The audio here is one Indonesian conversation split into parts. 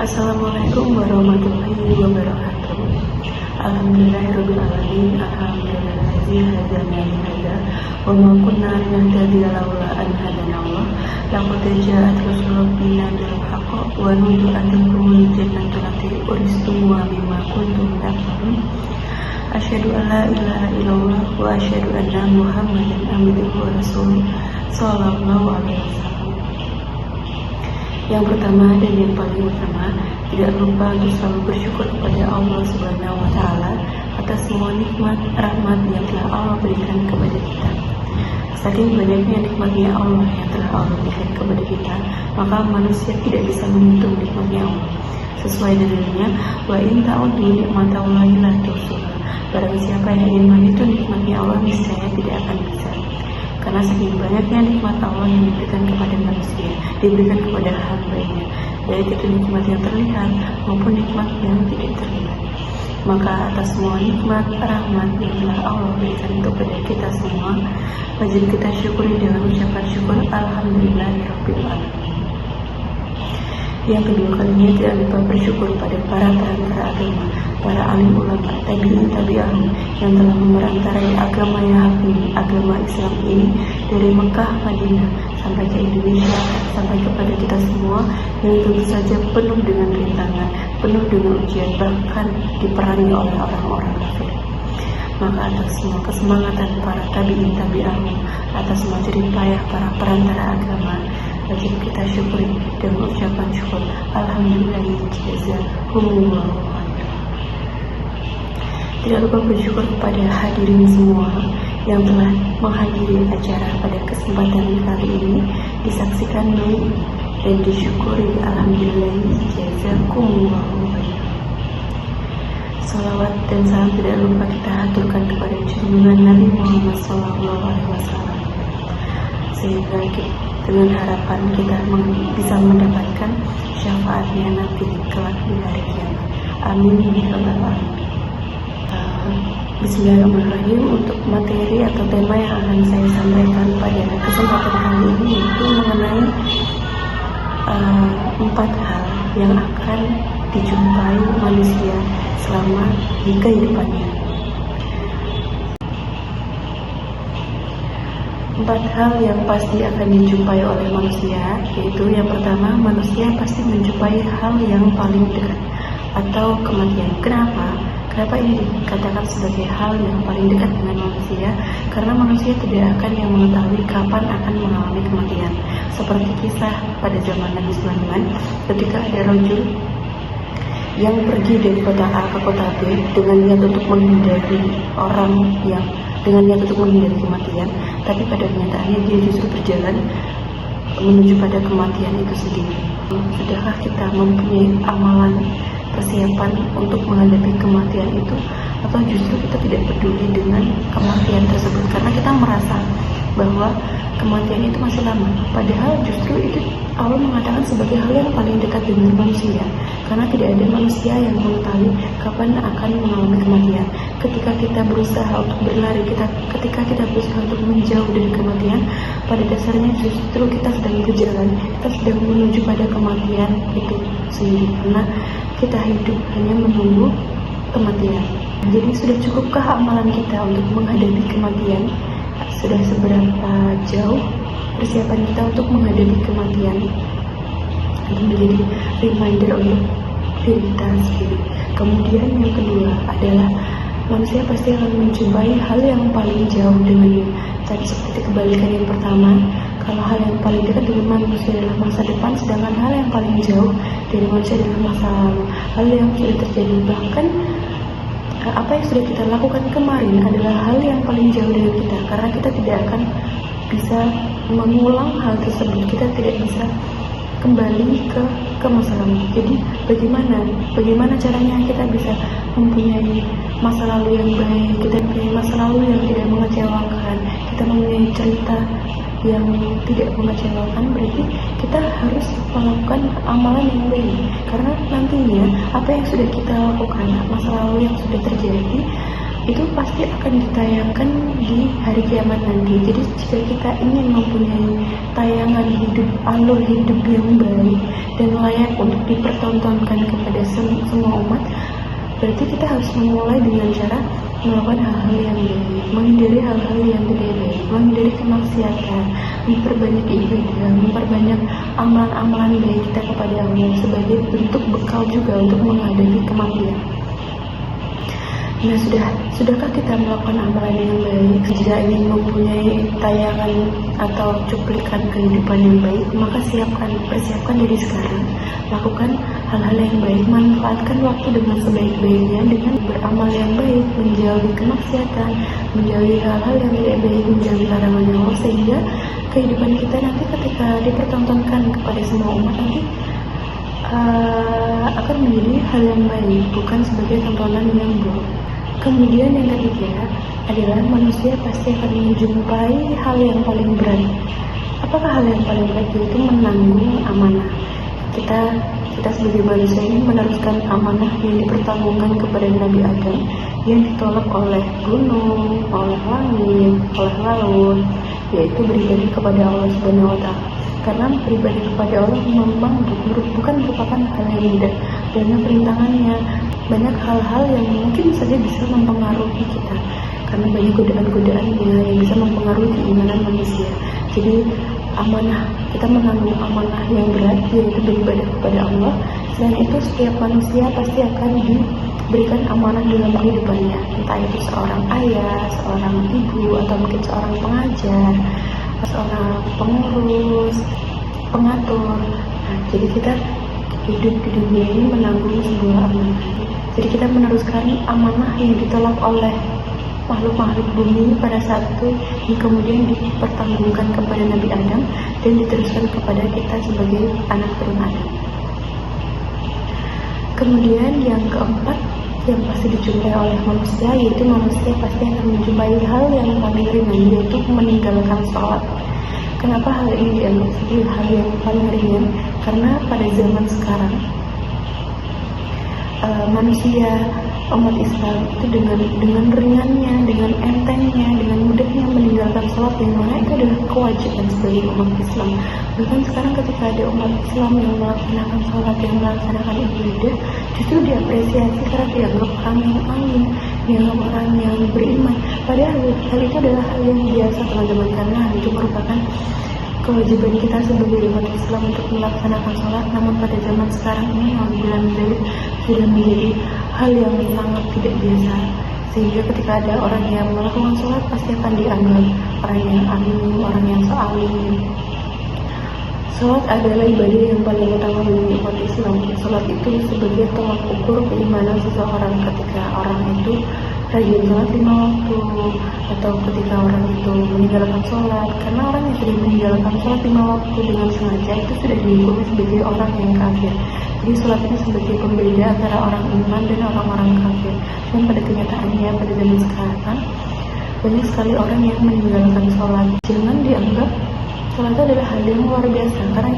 Assalamualaikum warahmatullahi wabarakatuh. Alhamdulillahirrabbilalamin. Alhamdulillahi hadana li hadza wa ma kunna linahtadiya laula an hadanallah. Laqad ja'at rusulullina bil haqq wa nudu an tadkhulul jannata allati uristumuha bima kuntum ta'malun. Asyhadu an la ilaha illallah wa asyhadu anna Muhammadan abduhu wa rasuluh sallallahu alaihi wasallam. Yang pertama dan yang paling utama, tidak lupa untuk selalu bersyukur kepada Allah Subhanahu wa Ta'ala atas semua nikmat, rahmat yang telah Allah berikan kepada kita. Saking banyaknya nikmatnya Allah yang telah Allah berikan kepada kita, maka manusia tidak bisa menghitung nikmatnya Allah. Sesuai dalilnya, wa in ta'uddu nikmatallahi la tuhsuha. Barang siapa yang ingin menghitung nikmatnya Allah, niscaya tidak akan bisa. Karena saking banyaknya nikmat Allah yang diberikan kepada manusia, diberikan kepada hamba-Nya, baik itu nikmat yang terlihat maupun nikmat yang tidak terlihat. Maka atas semua nikmat, rahmat yang telah Allah berikan kepada kita semua, wajib kita syukuri dengan ucapan syukur Alhamdulillahirabbil alamin. Yang kedua kalinya, tidak lupa bersyukur pada para perantara agama, para alim ulama, tabi'in tabi'ahum yang telah memerantarai agama yang hak ini, agama Islam ini dari Mekah, Madinah sampai ke Indonesia, sampai kepada kita semua, yang tentu saja penuh dengan rintangan, penuh dengan ujian, bahkan diperangi oleh orang-orang kafir. Maka atas semua kesemangatan para tabi'in tabi'ahum, atas semua jerih payah para perantara agama, wajib kita syukuri dan mengucapkan syukur Alhamdulillahirrahmanirrahim. Tidak lupa bersyukur kepada hadirin semua yang telah menghadiri acara pada kesempatan kali ini, disaksikan baik dan disyukuri Alhamdulillahirrahmanirrahim. Salawat dan salam tidak lupa kita aturkan kepada junjungan Nabi Muhammad SAW, sehingga dengan harapan kita bisa mendapatkan syafaatnya nanti kelak di hari kiamat. Amin ya rabbal alamin. Bismillahirrahmanirrahim. Untuk materi atau tema yang akan saya sampaikan pada kesempatan kali ini itu mengenai 4 hal yang akan dijumpai manusia selama di kehidupannya. 4 hal yang pasti akan dijumpai oleh manusia, yaitu yang pertama, manusia pasti menjumpai hal yang paling dekat atau kematian. Kenapa ini dikatakan sebagai hal yang paling dekat dengan manusia? Karena manusia tidak akan yang mengetahui kapan akan mengalami kematian. Seperti kisah pada zaman Nabi Sulaiman, ketika ada rajul yang pergi dari kota A ke kota B dengan niat untuk menghindari kematian, tapi pada kenyataannya dia justru berjalan menuju pada kematian itu sendiri. Sudahkah kita mempunyai amalan persiapan untuk menghadapi kematian itu, atau justru kita tidak peduli dengan kematian tersebut karena kita merasa bahwa kematian itu masih lama, padahal justru itu Allah mengatakan sebagai hal yang paling dekat dengan manusia, karena tidak ada manusia yang mengetahui kapan akan mengalami kematian. Ketika kita berusaha untuk berlari, ketika kita berusaha untuk menjauh dari kematian, pada dasarnya justru kita sedang berjalan, kita sedang menuju pada kematian itu sendiri, karena kita hidup hanya menunggu kematian. Jadi sudah cukupkah amalan kita untuk menghadapi kematian? Sudah seberapa jauh persiapan kita untuk menghadapi kematian? Itu menjadi reminder untuk diri kita sendiri. Kemudian yang kedua adalah manusia pasti akan menjumpai hal yang paling jauh dengannya. Tadi seperti kebalikan yang pertama, kalau hal yang paling dekat dengan manusia adalah masa depan, sedangkan hal yang paling jauh dari manusia adalah masa lalu, hal yang sudah terjadi. Bahkan apa yang sudah kita lakukan kemarin adalah hal yang paling jauh dari kita, karena kita tidak akan bisa mengulang hal tersebut, kita tidak bisa kembali ke masa lalu. Jadi bagaimana caranya kita bisa mempunyai masa lalu yang baik, kita mempunyai masa lalu yang tidak mengecewakan, kita mempunyai cerita yang tidak mengecewakan? Berarti kita harus melakukan amalan yang baik, karena nantinya apa yang sudah kita lakukan, masa lalu yang sudah terjadi itu pasti akan ditayangkan di hari kiamat nanti. Jadi jika kita ingin mempunyai tayangan hidup, alur hidup yang baik dan layak untuk dipertontonkan kepada semua umat, berarti kita harus memulai dengan cara melakukan hal-hal yang baik, menghindari hal-hal yang tidak baik, menghindari kemaksiatan, memperbanyak ibadah, memperbanyak amalan-amalan baik kita kepada Allah sebagai bentuk bekal juga untuk menghadapi kematian. Nah, sudahkah kita melakukan amalan yang baik? Jika ingin mempunyai tayangan atau cuplikan kehidupan yang baik, maka persiapkan diri sekarang. Lakukan hal-hal yang baik, manfaatkan waktu dengan sebaik-baiknya dengan beramal yang baik, menjauhi kemaksiatan, menjauhi hal-hal yang tidak baik, menjauhi larangan Allah, sehingga kehidupan kita nanti ketika dipertontonkan kepada semua umat nanti akan menjadi hal yang baik, bukan sebagai tontonan yang buruk. Kemudian yang ketiga adalah manusia pasti akan menjumpai hal yang paling berat. Apakah hal yang paling berat? Yaitu menanggung amanah. Kita sebagai manusia ini meneruskan amanah yang dipertanggungkan kepada Nabi Adam, yang ditolak oleh gunung, oleh langit, oleh laut, yaitu beribadah kepada Allah Subhanahu wa Ta'ala. Karena beribadah kepada Allah memang bukan merupakan hal yang mudah, banyak perintangannya, banyak hal-hal yang mungkin saja bisa mempengaruhi kita, karena banyak godaan-godaannya yang bisa mempengaruhi keimanan manusia. Jadi amanah, kita menanggung amanah yang berat, yaitu beribadah kepada Allah. Selain itu, setiap manusia pasti akan diberikan amanah dalam kehidupannya, entah itu seorang ayah, seorang ibu, atau mungkin seorang pengajar, seorang pengurus, pengatur. Nah, jadi kita hidup di dunia ini menanggung sebuah amanah. Jadi kita meneruskan amanah yang ditolak oleh makhluk-makhluk bumi pada saat itu, yang kemudian dipertanggungkan kepada Nabi Adam dan diteruskan kepada kita sebagai anak turun Adam. Kemudian yang keempat yang pasti dijumpai oleh manusia, yaitu manusia pasti akan menjumpai hal yang paling ringan, yaitu meninggalkan sholat. Kenapa hal ini dianggap sebagai hal yang paling ringan? Karena pada zaman sekarang manusia, umat Islam itu dengan ringannya, dengan entengnya, dengan mudahnya meninggalkan sholat, yang mana itu adalah kewajiban sebagai umat Islam. Bahkan sekarang ketika ada umat Islam yang melaksanakan sholat, yang melaksanakan ibadah, justru diapresiasi karena dianggap orang yang alim, dianggap orang yang beriman. Padahal hal itu adalah hal yang biasa, teman-teman, karena itu merupakan kewajiban kita sebagai umat Islam untuk melaksanakan sholat. Namun pada zaman sekarang ini, alhamdulillah, sudah menjadi hal yang sangat tidak biasa, sehingga ketika ada orang yang melakukan sholat pasti akan dianggap orang yang alim, orang yang so-alim. Sholat adalah ibadah yang paling utama bagi umat Islam. Sholat itu sebagai tolak ukur keimanan seseorang. Ketika orang itu rajin sholat 5 waktu, atau ketika orang itu meninggalkan sholat, karena orang yang sudah meninggalkan sholat 5 waktu dengan sengaja itu sudah dihukumi sebagai orang yang kafir. Jadi sholat ini sebagai pembeda antara orang iman dan orang-orang kafir. Dan pada kenyataannya pada zaman sekarang banyak sekali orang yang meninggalkan sholat. Jangan dianggap sholat itu adalah hal yang luar biasa, karena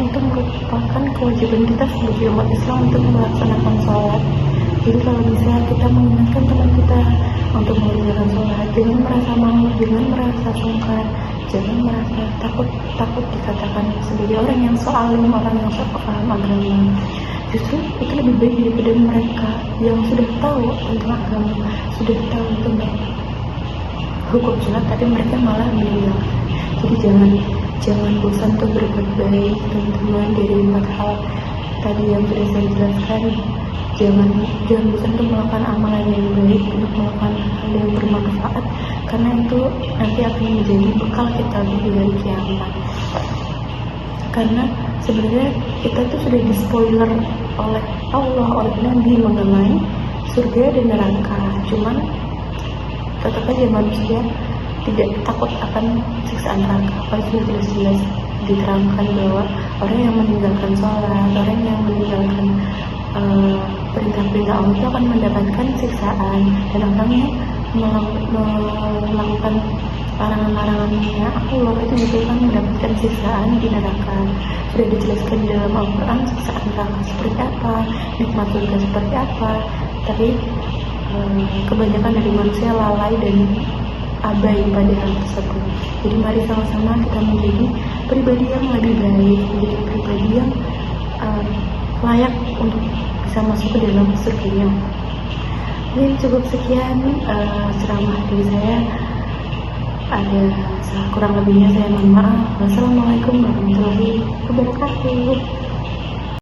itu merupakan kewajiban kita sebagai umat Islam untuk melaksanakan sholat. Jadi kalau bisa kita mengingatkan teman kita untuk mengerjakan sholat, jangan merasa malu, jangan merasa sungkan, jangan merasa takut dikatakan sebagai orang yang so-alim, orang yang so-paham agama. Justru itu lebih baik daripada mereka yang sudah tahu tentang agama, sudah tahu tentang hukum sholat, tapi mereka malah meninggalkan. Jadi jangan bosan untuk berbuat baik, teman-teman. Dari 4 hal tadi yang sudah saya jelaskan, jangan bosan untuk melakukan amalan yang baik, untuk melakukan hal yang bermanfaat, karena itu nanti akan menjadi bekal kita di hari kiamat. Karena sebenarnya kita tuh sudah di spoiler oleh Allah, oleh Nabi mengenai surga dan neraka. Cuman tetap aja manusia tidak takut akan siksaan neraka. Apalagi sudah jelas-jelas diterangkan bahwa orang yang meninggalkan sholat, orang yang meninggalkan perintah-perintah Allah itu akan mendapatkan siksaan, dan orang yang melakukan larangan-larangannya Allah itu juga akan mendapatkan siksaan di neraka. Sudah dijelaskan dalam Al-Quran siksaan neraka seperti apa, nikmat surga seperti apa. Tapi kebanyakan dari manusia lalai dan abai pada hal tersebut. Jadi mari sama-sama kita menjadi pribadi yang lebih baik, menjadi pribadi yang layak untuk bisa masuk ke dalam surganya. Ini cukup sekian ceramah dari saya. Ada kurang lebihnya saya mohon maaf. Wassalamualaikum warahmatullahi wabarakatuh.